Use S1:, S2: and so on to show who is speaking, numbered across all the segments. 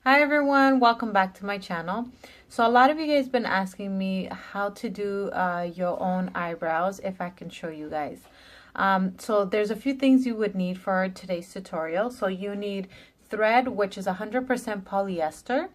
S1: Hi everyone, welcome back to my channel. So a lot of you guys been asking me how to do your own eyebrows, if I can show you guys. So there's a few things you would need for today's tutorial. So you need thread, which is 100% polyester.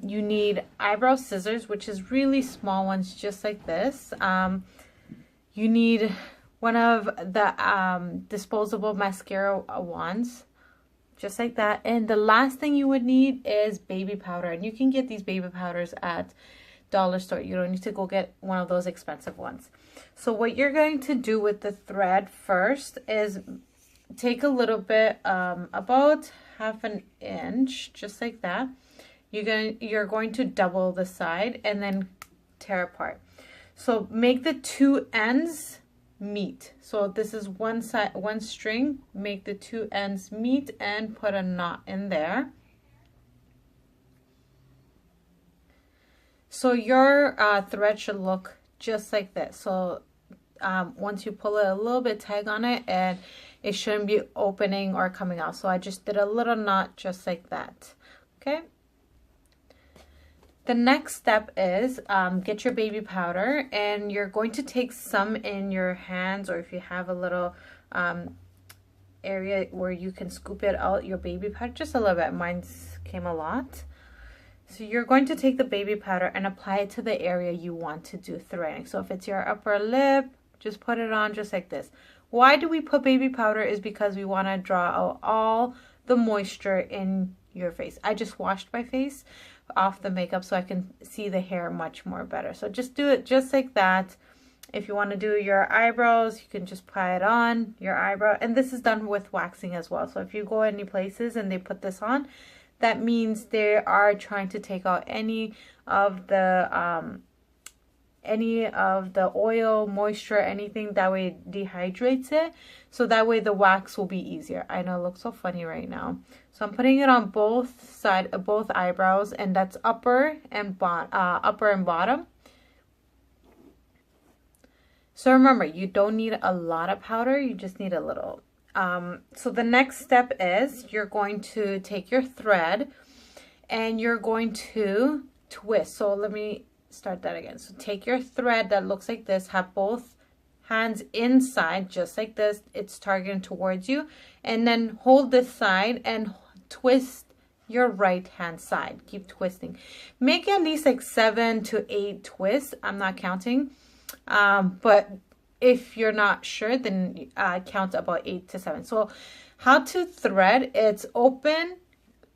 S1: You need eyebrow scissors, which is really small ones just like this. You need one of the disposable mascara wands, just like that. And the last thing you would need is baby powder, and you can get these baby powders at dollar store. You don't need to go get one of those expensive ones. So what you're going to do with the thread first is take a little bit, about half an inch, just like that. You're going to double the side and then tear apart. So make the two ends meet. So this is one side, one string, make the two ends meet and put a knot in there. So your thread should look just like this. So once you pull it a little bit, tag on it, and it shouldn't be opening or coming out. So I just did a little knot just like that. Okay. The next step is get your baby powder, and you're going to take some in your hands, or if you have a little area where you can scoop it out, your baby powder, just a little bit. Mine came a lot. So you're going to take the baby powder and apply it to the area you want to do threading. So if it's your upper lip, just put it on just like this. Why do we put baby powder is because we want to draw out all the moisture in your face. I just washed my face off the makeup so I can see the hair much more better. So just do it just like that. If you want to do your eyebrows, you can just apply it on your eyebrow. And this is done with waxing as well. So if you go any places and they put this on, that means they are trying to take out any of the oil, moisture, anything that way it dehydrates it. So that way the wax will be easier. I know it looks so funny right now. So I'm putting it on both eyebrows, and that's upper and bottom. So remember, you don't need a lot of powder, you just need a little. So the next step is you're going to take your thread and you're going to twist. So let me start that again. So take your thread that looks like this, have both hands inside just like this, it's targeting towards you, and then hold this side and twist your right hand side. Keep twisting. Make at least like 7 to 8 twists. I'm not counting, but if you're not sure, then count about 8 to 7. So how to thread, it's open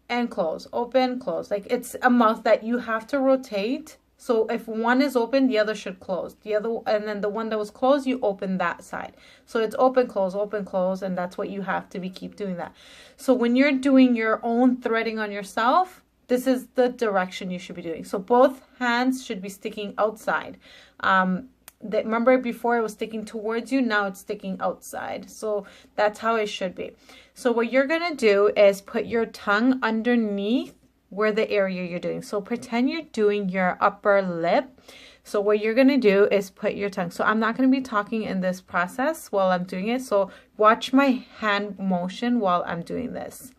S1: and close, open, close. Like it's a mouth that you have to rotate. So if one is open, the other should close. The other, and then the one that was closed, you open that side. So it's open, close, and that's what you have to keep doing that. So when you're doing your own threading on yourself, this is the direction you should be doing. So both hands should be sticking outside. Remember before it was sticking towards you, now it's sticking outside. So that's how it should be. So what you're gonna do is put your tongue underneath where the area you're doing. So pretend you're doing your upper lip. So what you're going to do is put your tongue. So I'm not going to be talking in this process while I'm doing it. So watch my hand motion while I'm doing this.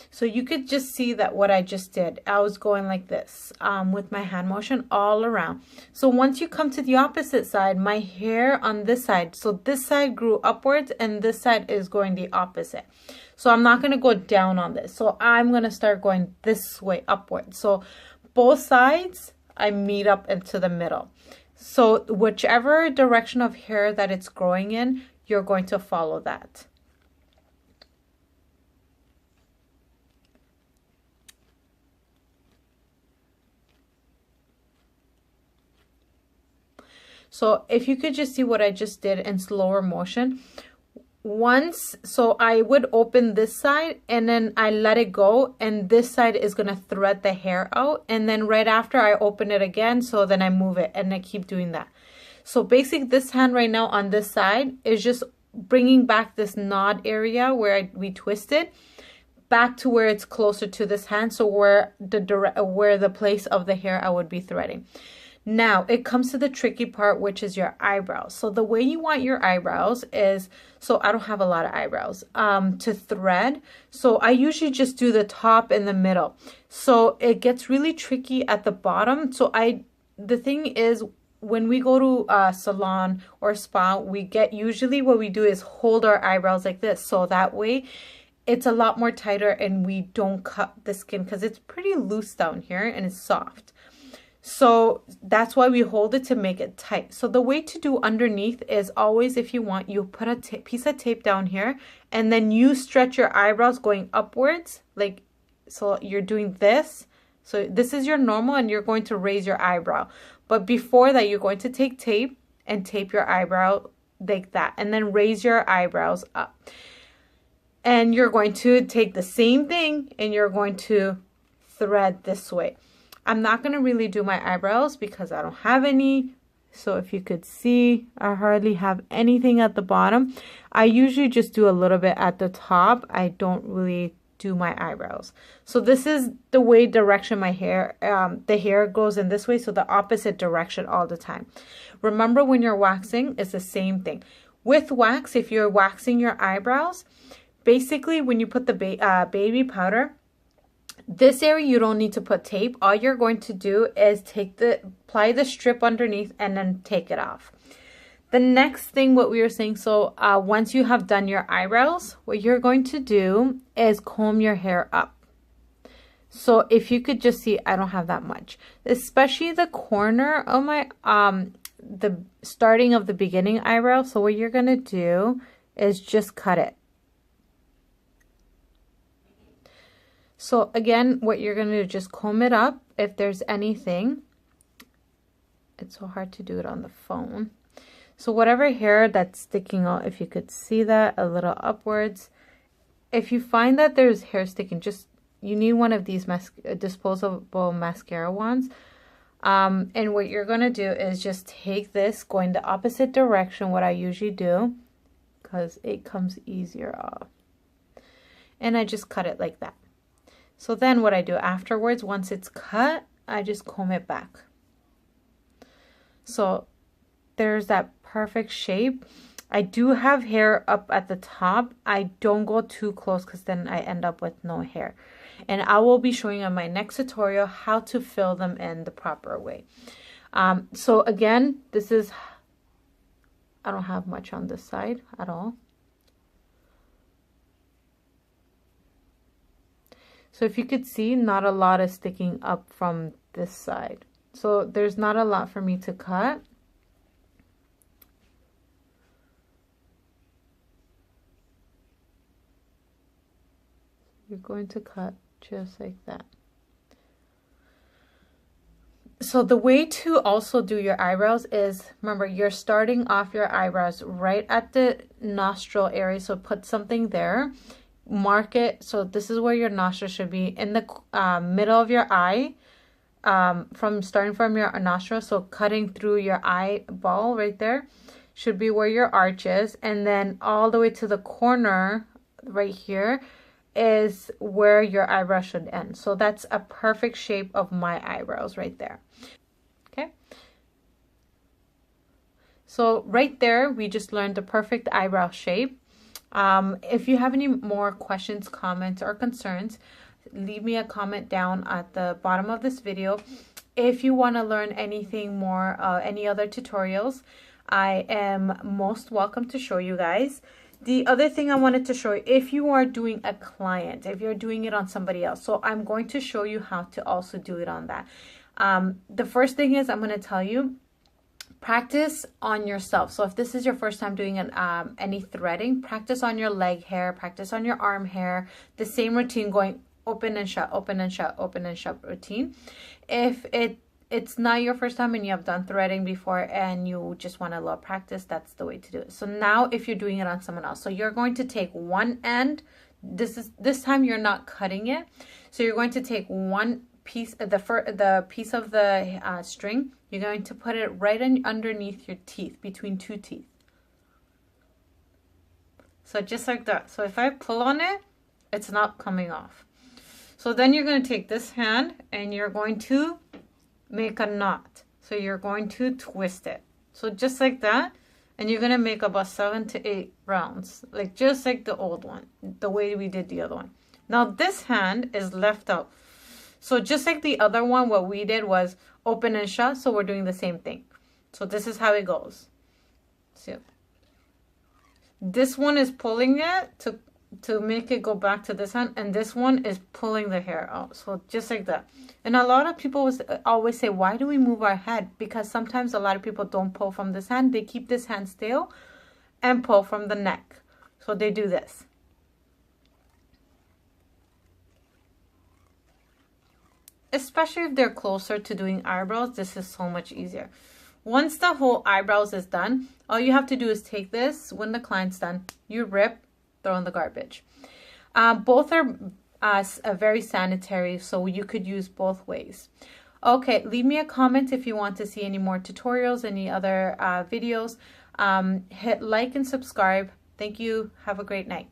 S1: So you could just see that what I just did, I was going like this with my hand motion all around. So once you come to the opposite side, my hair on this side, so this side grew upwards and this side is going the opposite. So I'm not going to go down on this. So I'm going to start going this way upwards. So both sides, I meet up into the middle. So whichever direction of hair that it's growing in, you're going to follow that. So if you could just see what I just did in slower motion. So I would open this side and then I let it go, and this side is going to thread the hair out, and then right after I open it again, so then I move it and I keep doing that. So basically this hand right now on this side is just bringing back this knot area where we twisted back to where it's closer to this hand, so where the place of the hair I would be threading. Now it comes to the tricky part, which is your eyebrows. So the way you want your eyebrows is, so I don't have a lot of eyebrows to thread, so I usually just do the top and the middle. So it gets really tricky at the bottom. So the thing is, when we go to a salon or spa, usually what we do is hold our eyebrows like this, so that way it's a lot more tighter and we don't cut the skin, because it's pretty loose down here and it's soft. So that's why we hold it, to make it tight. So the way to do underneath is always, if you want, you put a piece of tape down here, and then you stretch your eyebrows going upwards, like, so you're doing this. So this is your normal, and you're going to raise your eyebrow. But before that, you're going to take tape and tape your eyebrow like that, and then raise your eyebrows up. And you're going to take the same thing and you're going to thread this way. I'm not going to really do my eyebrows because I don't have any. So if you could see, I hardly have anything at the bottom. I usually just do a little bit at the top. I don't really do my eyebrows. So this is the way direction my hair, the hair goes in this way. So the opposite direction all the time. Remember, when you're waxing, it's the same thing. With wax, if you're waxing your eyebrows, basically when you put the baby powder, this area you don't need to put tape. All you're going to do is apply the strip underneath and then take it off. The next thing, what we were saying, so once you have done your eyebrows, what you're going to do is comb your hair up. So if you could just see, I don't have that much, especially the corner of my the starting of the beginning eyebrow. So what you're going to do is just cut it. So again, what you're going to do, just comb it up if there's anything. It's so hard to do it on the phone. So whatever hair that's sticking out, if you could see that a little upwards. If you find that there's hair sticking, you need one of these disposable mascara wands. And what you're going to do is just take this, going the opposite direction, what I usually do, because it comes easier off. And I just cut it like that. So then what I do afterwards, once it's cut, I just comb it back. So there's that perfect shape. I do have hair up at the top. I don't go too close because then I end up with no hair. And I will be showing on my next tutorial how to fill them in the proper way. So again, I don't have much on this side at all. So if you could see, not a lot is sticking up from this side. So there's not a lot for me to cut. You're going to cut just like that. So the way to also do your eyebrows is, remember, you're starting off your eyebrows right at the nostril area. So put something there. Mark it, so this is where your nostril should be, in the middle of your eye, starting from your nostril. So cutting through your eyeball right there should be where your arch is, and then all the way to the corner right here is where your eyebrow should end. So that's a perfect shape of my eyebrows right there. Okay, so right there we just learned the perfect eyebrow shape. If you have any more questions, comments, or concerns, leave me a comment down at the bottom of this video. If you want to learn anything more, any other tutorials, I am most welcome to show you guys. The other thing I wanted to show you, if you are doing a client, if you're doing it on somebody else, so I'm going to show you how to also do it on that. The first thing is, I'm going to tell you, practice on yourself. So if this is your first time doing any threading, practice on your leg hair, practice on your arm hair, the same routine, going open and shut, open and shut, open and shut routine. If it's not your first time and you have done threading before and you just want a little practice, that's the way to do it. So now if you're doing it on someone else, so you're going to take one end, this time you're not cutting it. So you're going to take one piece, the piece of the string, you're going to put it right underneath your teeth, between two teeth. So just like that. So if I pull on it, it's not coming off. So then you're going to take this hand and you're going to make a knot. So you're going to twist it. So just like that. And you're going to make about 7 to 8 rounds. Like just like the old one. The way we did the other one. Now this hand is left out. So just like the other one, what we did was open and shut. So we're doing the same thing. So this is how it goes. See? This one is pulling it to make it go back to this hand, and this one is pulling the hair out. So just like that. And a lot of people always say, why do we move our head? Because sometimes a lot of people don't pull from this hand. They keep this hand still and pull from the neck. So they do this. Especially if they're closer to doing eyebrows, this is so much easier. Once the whole eyebrows is done, all you have to do is take this. When the client's done, you rip, throw in the garbage. Both are very sanitary, so you could use both ways. Okay, leave me a comment if you want to see any more tutorials, any other videos. Hit like and subscribe. Thank you. Have a great night.